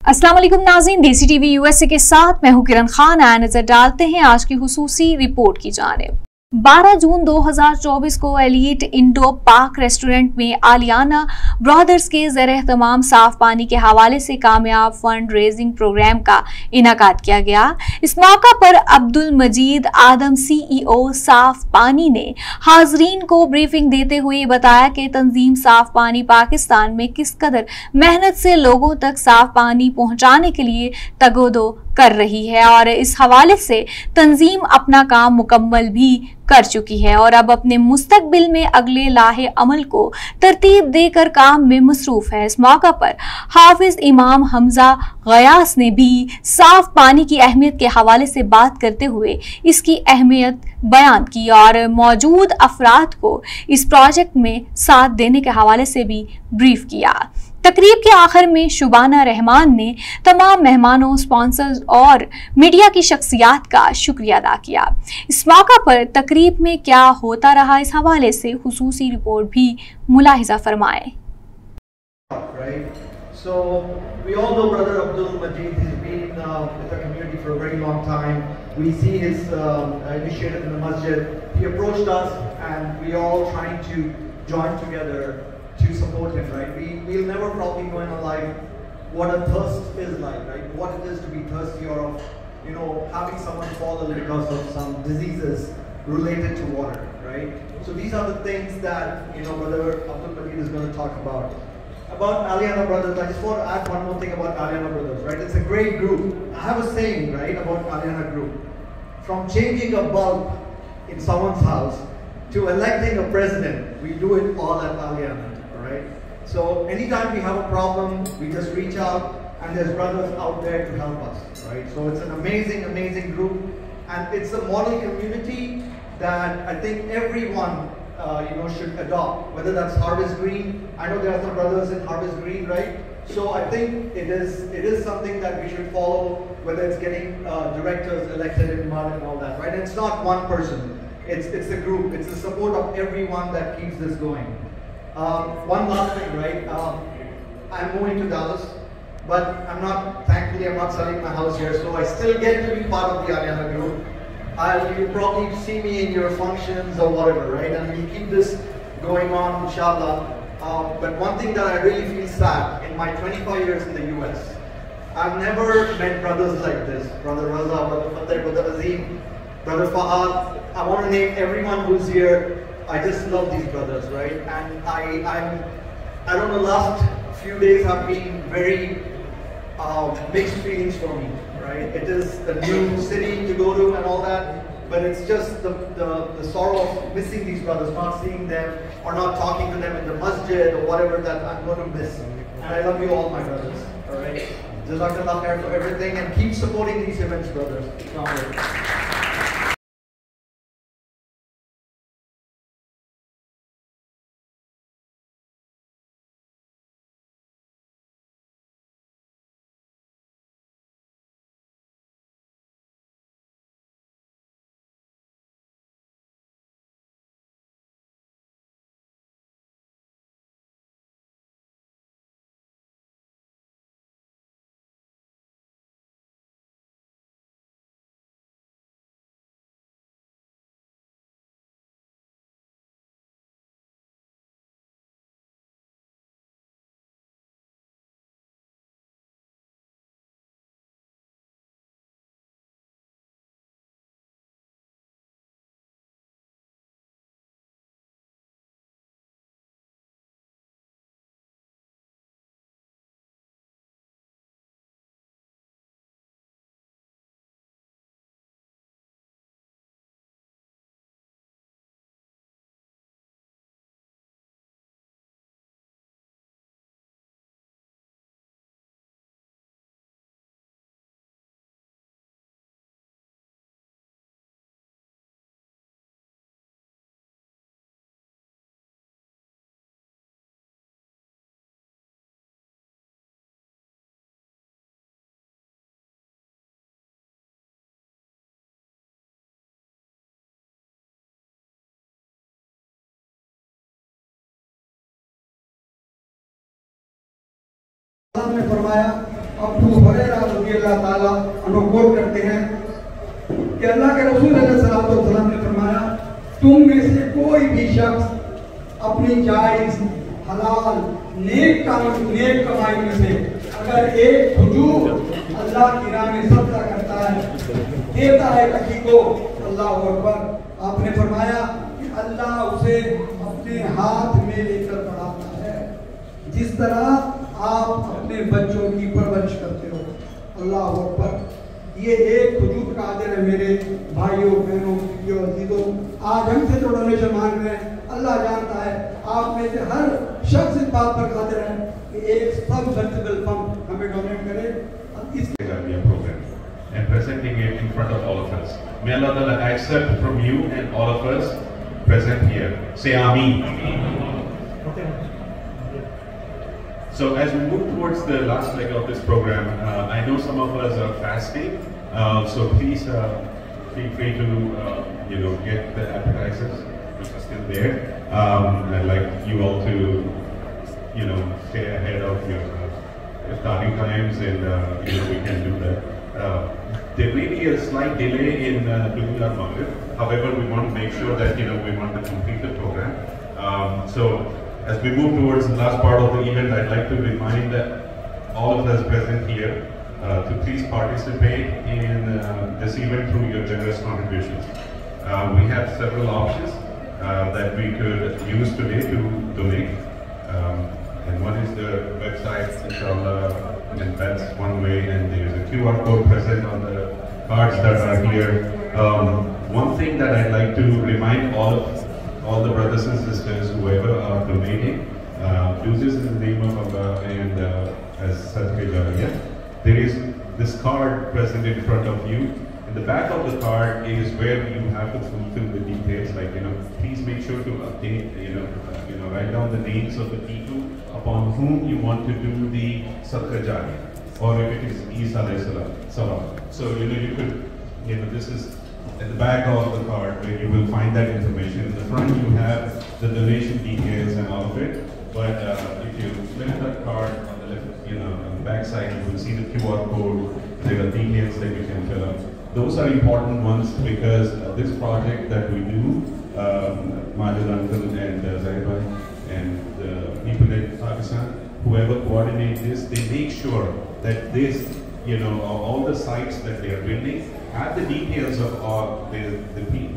अस्सलाम वालेकुम नाज़रीन, देसी टीवी यूएसए के साथ मैं हूं किरण खान। आया नजर डालते हैं आज की खुसूसी रिपोर्ट की जानिब। 12 जून 2024 को एलीट इंडो पार्क रेस्टोरेंट में आलियाना ब्रदर्स के ज़ेर-ए-एहतमाम साफ पानी के हवाले से कामयाब फंड रेजिंग प्रोग्राम का इनाकाद किया गया। इस मौका पर अब्दुल मजीद आदम CEO साफ पानी ने हाजरीन को ब्रीफिंग देते हुए बताया कि तंजीम साफ पानी पाकिस्तान में किस कदर मेहनत से लोगों तक साफ पानी पहुंचाने के लिए तगोदो कर रही है और इस हवाले से तंजीम अपना काम मुकम्मल भी कर चुकी है और अब अपने मुस्तकबिल में अगले लाहे अमल को तरतीब देकर काम में मसरूफ है। इस मौका पर हाफिज इमाम हमजा गयास ने भी साफ पानी की अहमियत के हवाले से बात करते हुए इसकी अहमियत बयान की और मौजूद अफराद को इस प्रोजेक्ट में साथ देने के हवाले से भी ब्रीफ किया। तकरीब के आखिर में शुबाना रहमान ने तमाम मेहमानों, स्पॉन्सर्स और मीडिया की शख्सियात का शुक्रिया अदा किया। इस मौका पर तकरीब में क्या होता रहा, इस हवाले से खुसूसी रिपोर्ट भी मुलाहिजा फरमाए। So we all know Brother Abdul Majid. He's been with the community for a very long time. We see his initiative in the masjid. He approached us and we all trying to join together to support him, right? We'll never probably know in our life what a thirst is like, right? What it is to be thirsty or of, having someone fall ill because of some diseases related to water, right? So these are the things that, Brother Abdul Majid is going to talk about. About Aliana Brothers, I just want to add one more thing about Aliana Brothers, right? It's a great group. I have a saying, right, about Aliana Group. From changing a bulb in someone's house to electing a president, we do it all at Aliana, all right? So anytime we have a problem, we just reach out and there's brothers out there to help us, right? So it's an amazing, amazing group, and it's a model community that I think everyone should adopt, whether that's Harvest Green. I know there are some brothers in Harvest Green, right? So I think it is something that we should follow, whether it's getting directors elected in MUD and all that, right? And it's not one person, it's a group, it's the support of everyone that keeps this going. One last thing, right? I'm moving to Dallas, but thankfully I'm not selling my house here, so I still get to be part of the Aliana Group. You'll probably see me in your functions or whatever, right? And we'll keep this going on, inshallah. But one thing that I really feel sad, in my 25 years in the US, I've never met brothers like this. Brother Raza, Brother Fateh, Brother Azim, Brother Fahad. I want to name everyone who's here. I just love these brothers, right? And I don't know, last few days have been very mixed feelings for me. Right? It is a new city to go to and all that, but it's just the sorrow of missing these brothers, not seeing them or not talking to them in the masjid or whatever that I'm going to miss. And I love you all, my brothers. All right? Jazakallah khair for everything, and keep supporting these events, brothers. Assalamu alaikum. ने फरमाया अबू हुरैरा रज़ियल्लाहु ताला अन्हु coat करते हैं कि अल्लाह के रसूल सल्लल्लाहु अलैहि वसल्लम ने फरमाया, तुम में से कोई भी शख्स अपनी जायज हलाल नेक कमाई में से अगर एक खजूर अल्लाह की राह में सदका करता है, देता है कहीं को, अल्लाह अकबर, आपने फरमाया कि अल्लाह उसे अपने हाथ में लेकर बढ़ाता है, जिस तरह आप अपने बच्चों की परवरिश करते हो। अल्लाह अकबर। ये एक खजूर का आदर है मेरे भाइयों बहनों बीवियों अजीजों। आज हमसे जो डोनेशन मांग रहे हैं, अल्लाह जानता है आप में से हर शख्स इस बात पर कादिर है कि एक सब चैरिटेबल फंड हमें डोनेट करे। इसके program and presenting it in front of all of us. May Allah Ta'ala accept from you and all of us present here. Say Ameen. So as we move towards the last leg of this program, I know some of us are fasting, so please feel free to get the appetizers which are still there. I'd like you all to stay ahead of your starting times, and we can do that. There may be a slight delay in doing our Maghrib. However, we want to make sure that we want to complete the program. So as we move towards the last part of the event, I'd like to remind all of us present here to please participate in this event through your generous contributions. We have several options that we could use today to donate. And one is the website, inshallah, and that's one way, and there's a QR code present on the cards that are here. One thing that I'd like to remind all the brothers and sisters, whoever are donating, do this in the name of Allah and as Sadaqah Jariyah. There is this card present in front of you. In the back of the card is where you have to fulfill the details, like please make sure to update, write down the names of the people upon whom you want to do the Sadaqah Jariyah, or if it is Isa alayhi salam. So you could, this is at the back of the card where you will find that information. In the front you have the donation details and all of it. But if you flip that card on the left, on the back side, you will see the QR code. There are details that you can fill up. Those are important ones because this project that we do, Majid Uncle and Zaid and the people in Pakistan, whoever coordinates this, they make sure that this, all the sites that they are building have the details of the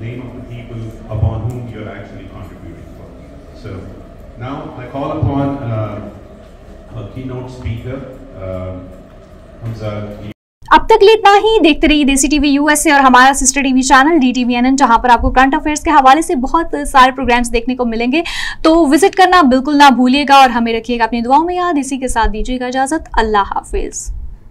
name of the people upon whom you are actually contributing for. So now I call upon a keynote speaker, Hamza. अब तक लिए इतना ही। देखते रहिए देसी TV USA और हमारा sister TV channel DTVNN, जहां पर आपको करंट अफेयर्स के हवाले से बहुत सारे प्रोग्राम्स देखने को मिलेंगे। तो विजिट करना बिल्कुल ना भूलिएगा और हमें रखिएगा अपनी दुआओं में याद। इसी के साथ दीजिएगा इजाजत। अल्लाह हाफिज।